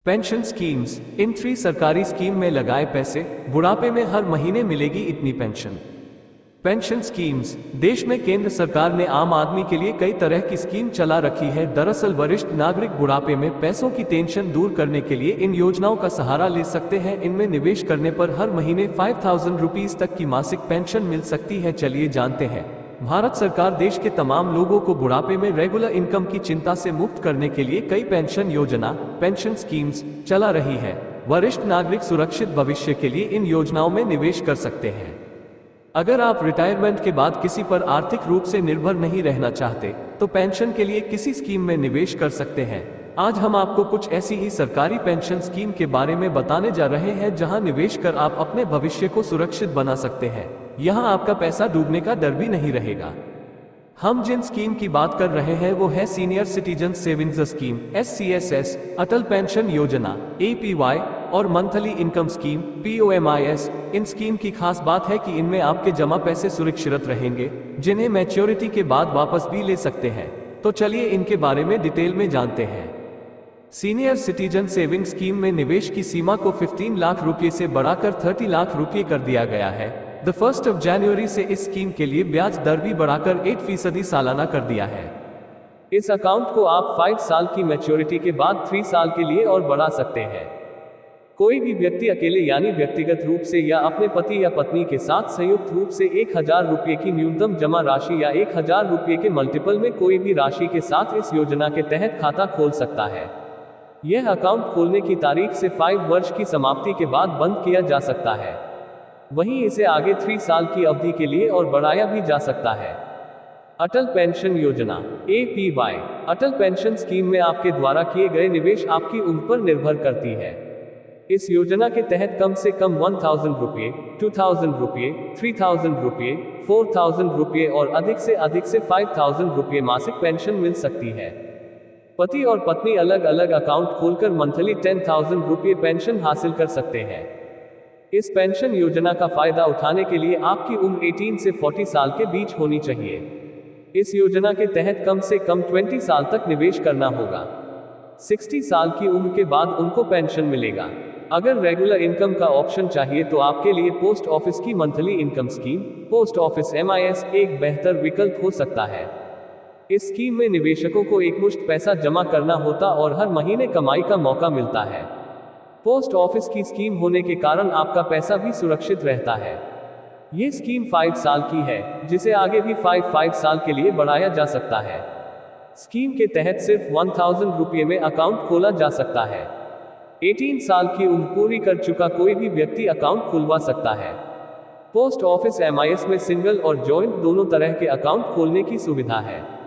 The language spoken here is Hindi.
Pension schemes. इन 3 सरकारी स्कीम में लगाए पैसे, बुढ़ापे में हर महीने मिलेगी इतनी पेंशन। Pension schemes. देश में केंद्र सरकार ने आम आदमी के लिए कई तरह की स्कीम चला रखी है। दरअसल वरिष्ठ नागरिक बुढ़ापे में पैसों की टेंशन दूर करने के लिए इन योजनाओं का सहारा ले सकते हैं। इनमें निवेश करने पर हर महीने 5000 रुपीज तक की मासिक पेंशन मिल सकती है। चलिए जानते हैं। भारत सरकार देश के तमाम लोगों को बुढ़ापे में रेगुलर इनकम की चिंता से मुक्त करने के लिए कई पेंशन योजना, पेंशन स्कीम्स चला रही है। वरिष्ठ नागरिक सुरक्षित भविष्य के लिए इन योजनाओं में निवेश कर सकते हैं। अगर आप रिटायरमेंट के बाद किसी पर आर्थिक रूप से निर्भर नहीं रहना चाहते, तो पेंशन के लिए किसी स्कीम में निवेश कर सकते हैं। आज हम आपको कुछ ऐसी ही सरकारी पेंशन स्कीम के बारे में बताने जा रहे हैं जहां निवेश कर आप अपने भविष्य को सुरक्षित बना सकते हैं। यहां आपका पैसा डूबने का डर भी नहीं रहेगा। हम जिन स्कीम की बात कर रहे हैं वो है senior citizen savings scheme SCSS, अटल पेंशन योजना APY और मंथली इनकम स्कीम POMIS। इन स्कीम की खास बात है कि इनमें आपके जमा पैसे सुरक्षित रहेंगे, जिन्हें मैच्योरिटी के बाद वापस भी ले सकते हैं। तो चलिए इनके बारे में डिटेल में जानते हैं। सीनियर सिटीजन सेविंग स्कीम में निवेश की सीमा को 15 लाख रुपए से बढ़ाकर 30 लाख रुपए कर दिया गया है। 1 जनवरी से इस स्कीम के लिए ब्याज दर भी बढ़ाकर 8% सालाना कर दिया है। इस अकाउंट को आप 5 साल की मैच्योरिटी के बाद 3 साल के लिए और बढ़ा सकते हैं। कोई भी व्यक्ति अकेले यानी व्यक्तिगत रूप से या अपने पति या पत्नी के साथ संयुक्त रूप से 1000 रुपये की न्यूनतम जमा राशि या 1000 रुपये के मल्टीपल में कोई भी राशि के साथ इस योजना के तहत खाता खोल सकता है। यह अकाउंट खोलने की तारीख से 5 वर्ष की समाप्ति के बाद बंद किया जा सकता है। वहीं इसे आगे 3 साल की अवधि के लिए और बढ़ाया भी जा सकता है। अटल पेंशन योजना APY। अटल पेंशन स्कीम में आपके द्वारा किए गए निवेश आपकी उम्र पर निर्भर करती है। इस योजना के तहत कम से कम 1000 रुपये, 2000 रुपये, 3000 रुपये, 4000 रुपये और अधिक से 5000 रुपये मासिक पेंशन मिल सकती है। पति और पत्नी अलग अलग अकाउंट खोलकर मंथली 10,000 रुपये पेंशन हासिल कर सकते हैं। इस पेंशन योजना का फायदा उठाने के लिए आपकी उम्र 18 से 40 साल के बीच होनी चाहिए। इस योजना के तहत कम से कम 20 साल तक निवेश करना होगा। 60 साल की उम्र के बाद उनको पेंशन मिलेगा। अगर रेगुलर इनकम का ऑप्शन चाहिए तो आपके लिए पोस्ट ऑफिस की monthly income scheme post office MIS एक बेहतर विकल्प हो सकता है। इस स्कीम में निवेशकों को एकमुश्त पैसा जमा करना होता और हर महीने कमाई का मौका मिलता है। पोस्ट ऑफिस की स्कीम होने के कारण आपका पैसा भी सुरक्षित रहता है। ये स्कीम 5 साल की है, जिसे आगे भी 5 साल के लिए बढ़ाया जा सकता है। स्कीम के तहत सिर्फ 1000 रुपये में अकाउंट खोला जा सकता है। 18 साल की उम्र पूरी कर चुका कोई भी व्यक्ति अकाउंट खुलवा सकता है। पोस्ट ऑफिस MIS में सिंगल और जॉइंट दोनों तरह के अकाउंट खोलने की सुविधा है।